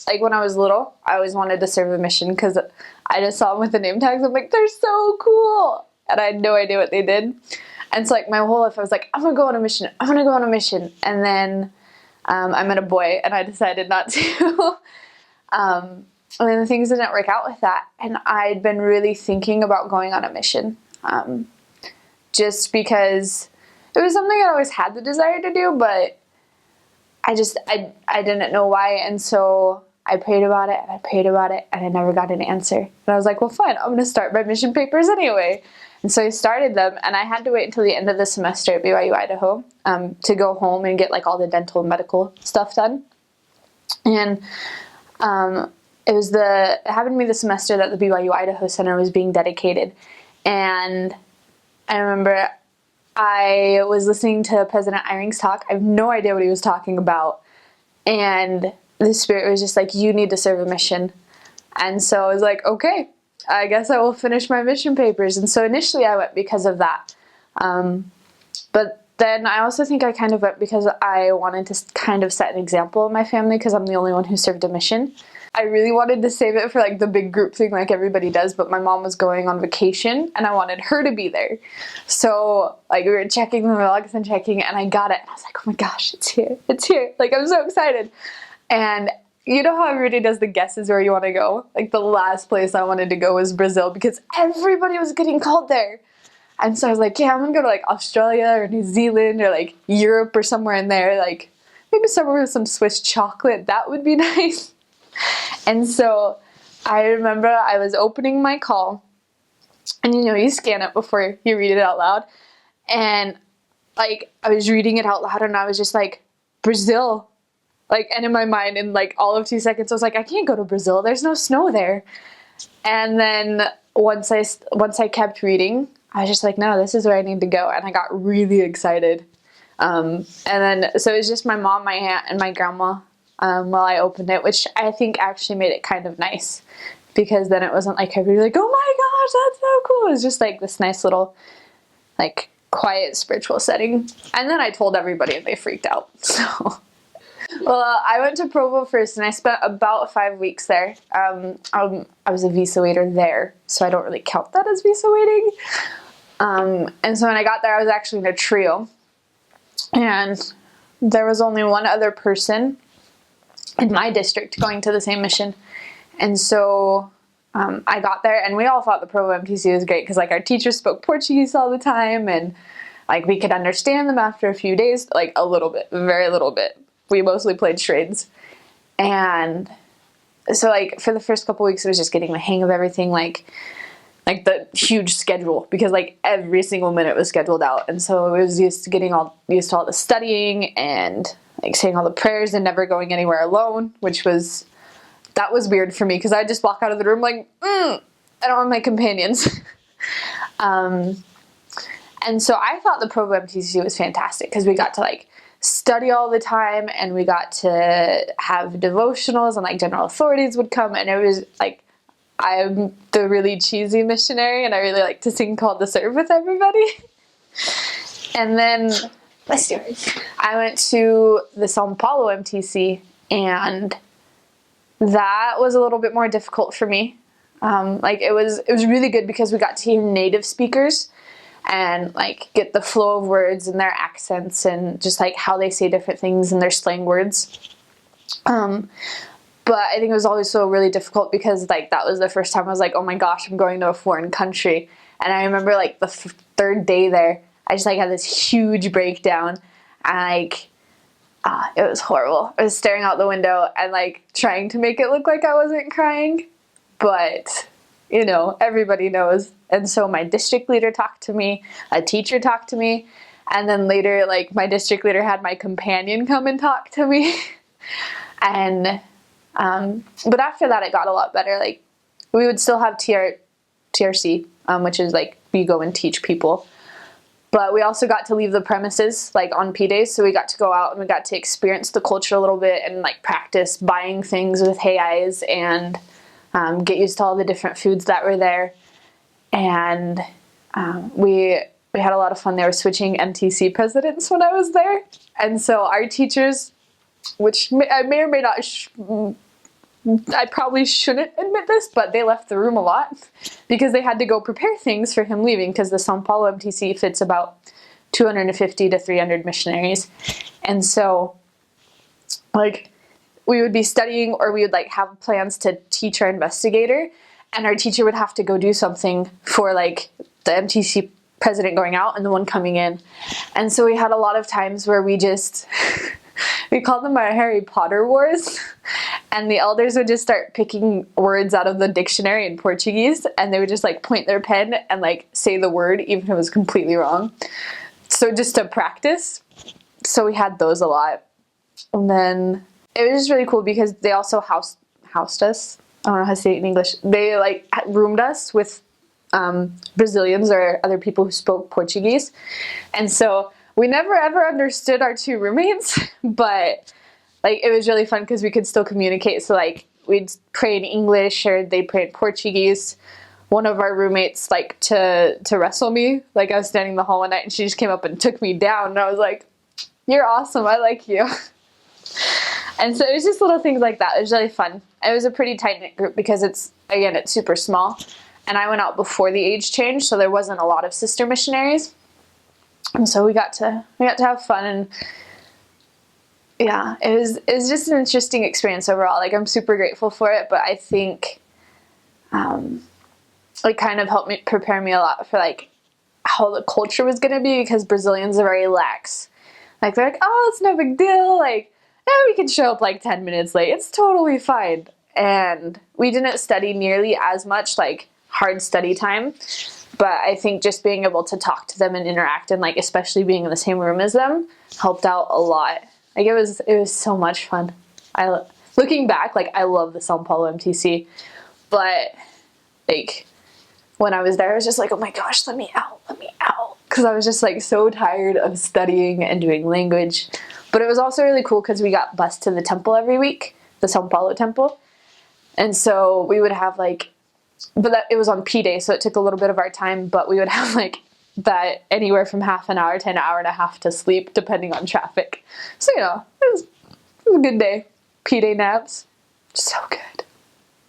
like when I was little, I always wanted to serve a mission because I just saw them with the name tags. I'm like, they're so cool. And I had no idea what they did. And so like my whole life I was like, I'm going to go on a mission. I'm going to go on a mission. And then I met a boy and I decided not to. And then things didn't work out with that. And I'd been really thinking about going on a mission. Just because it was something I always had the desire to do, but I didn't know why. And so I prayed about it and I prayed about it and I never got an answer. And I was like, well, fine, I'm going to start my mission papers anyway. And so I started them, and I had to wait until the end of the semester at BYU, Idaho, to go home and get like all the dental and medical stuff done. And it happened to be the semester that the BYU Idaho Center was being dedicated. And I remember I was listening to President Eyring's talk. I have no idea what he was talking about. And the Spirit was just like, you need to serve a mission. And so I was like, okay, I guess I will finish my mission papers. And so initially I went because of that. But then I also think I kind of went because I wanted to kind of set an example in my family because I'm the only one who served a mission. I really wanted to save it for like the big group thing like everybody does, but my mom was going on vacation and I wanted her to be there. So like we were checking the logs and checking, and I got it. And I was like, oh my gosh, it's here. It's here. Like I'm so excited. And you know how everybody does the guesses where you want to go? Like the last place I wanted to go was Brazil because everybody was getting called there. And so I was like, yeah, I'm going to go to like Australia or New Zealand or like Europe or somewhere in there. Like maybe somewhere with some Swiss chocolate. That would be nice. And so I remember I was opening my call, and you know, you scan it before you read it out loud. And like I was reading it out loud and I was just like, Brazil. Like, and in my mind, in like all of 2 seconds, I was like, I can't go to Brazil. There's no snow there. And then once I kept reading, I was just like, no, this is where I need to go. And I got really excited. And then, so it was just my mom, my aunt, and my grandma while I opened it, which I think actually made it kind of nice. Because then it wasn't like everybody like, oh my gosh, that's so cool. It was just like this nice little, like, quiet spiritual setting. And then I told everybody and they freaked out. So... Well, I went to Provo first, and I spent about 5 weeks there. I was a visa waiter there, so I don't really count that as visa waiting. And so when I got there, I was actually in a trio. And there was only one other person in my district going to the same mission. And so I got there, and we all thought the Provo MTC was great, because like our teachers spoke Portuguese all the time, and like we could understand them after a few days, like a little bit, very little bit. We mostly played charades. And so like for the first couple weeks it was just getting the hang of everything, like the huge schedule, because like every single minute was scheduled out. And so it was used to all the studying and like saying all the prayers and never going anywhere alone, that was weird for me because I'd just walk out of the room like, I don't have my companions. And so I thought the Provo MTC was fantastic because we got to like study all the time, and we got to have devotionals, and like general authorities would come, and it was like, I'm the really cheesy missionary, and I really like to sing Called to Serve with everybody. And then I went to the Sao Paulo MTC, and that was a little bit more difficult for me. Like it was really good because we got to hear native speakers and like get the flow of words and their accents and just like how they say different things and their slang words. But I think it was also really difficult because like that was the first time I was like, oh my gosh, I'm going to a foreign country. And I remember like the third day there, I just like had this huge breakdown, and like it was horrible. I was staring out the window and like trying to make it look like I wasn't crying, but you know, everybody knows. And so my district leader talked to me, a teacher talked to me, and then later, like, my district leader had my companion come and talk to me. And, but after that, it got a lot better. Like, we would still have TRC, which is, like, we go and teach people. But we also got to leave the premises, like, on P days, so we got to go out and we got to experience the culture a little bit and, like, practice buying things with hey eyes and get used to all the different foods that were there. And we had a lot of fun. They were switching MTC presidents when I was there. And so our teachers, which I may or may not I probably shouldn't admit this, but they left the room a lot because they had to go prepare things for him leaving, because the Sao Paulo MTC fits about 250 to 300 missionaries. And so, like, we would be studying, or we would like have plans to teach our investigator, and our teacher would have to go do something for like the MTC president going out and the one coming in. And so we had a lot of times where we just we called them our Harry Potter wars, and the elders would just start picking words out of the dictionary in Portuguese, and they would just like point their pen and like say the word even if it was completely wrong. So just to practice. So we had those a lot. And then it was just really cool because they also housed us. I don't know how to say it in English. They like roomed us with Brazilians or other people who spoke Portuguese. And so we never ever understood our two roommates, but like it was really fun because we could still communicate. So like we'd pray in English or they'd pray in Portuguese. One of our roommates liked to wrestle me. Like I was standing in the hall one night and she just came up and took me down, and I was like, "You're awesome, I like you." And so it was just little things like that. It was really fun. It was a pretty tight-knit group because it's super small. And I went out before the age change, so there wasn't a lot of sister missionaries. And so we got to have fun, and yeah, it was just an interesting experience overall. Like I'm super grateful for it, but I think it kind of helped me prepare me a lot for like how the culture was going to be, because Brazilians are very lax. Like they're like, "Oh, it's no big deal. Like, yeah, we can show up like 10 minutes late. It's totally fine." And we didn't study nearly as much, like hard study time. But I think just being able to talk to them and interact, and like especially being in the same room as them, helped out a lot. Like it was so much fun. Looking back, like I love the Sao Paulo MTC, but like when I was there, I was just like, "Oh my gosh, let me out," because I was just like so tired of studying and doing language. But it was also really cool because we got bused to the temple every week, the Sao Paulo temple, and so we would have like. But it was on P day, so it took a little bit of our time, but we would have like that anywhere from half an hour to an hour and a half to sleep, depending on traffic. So, it was a good day. P day naps. So good.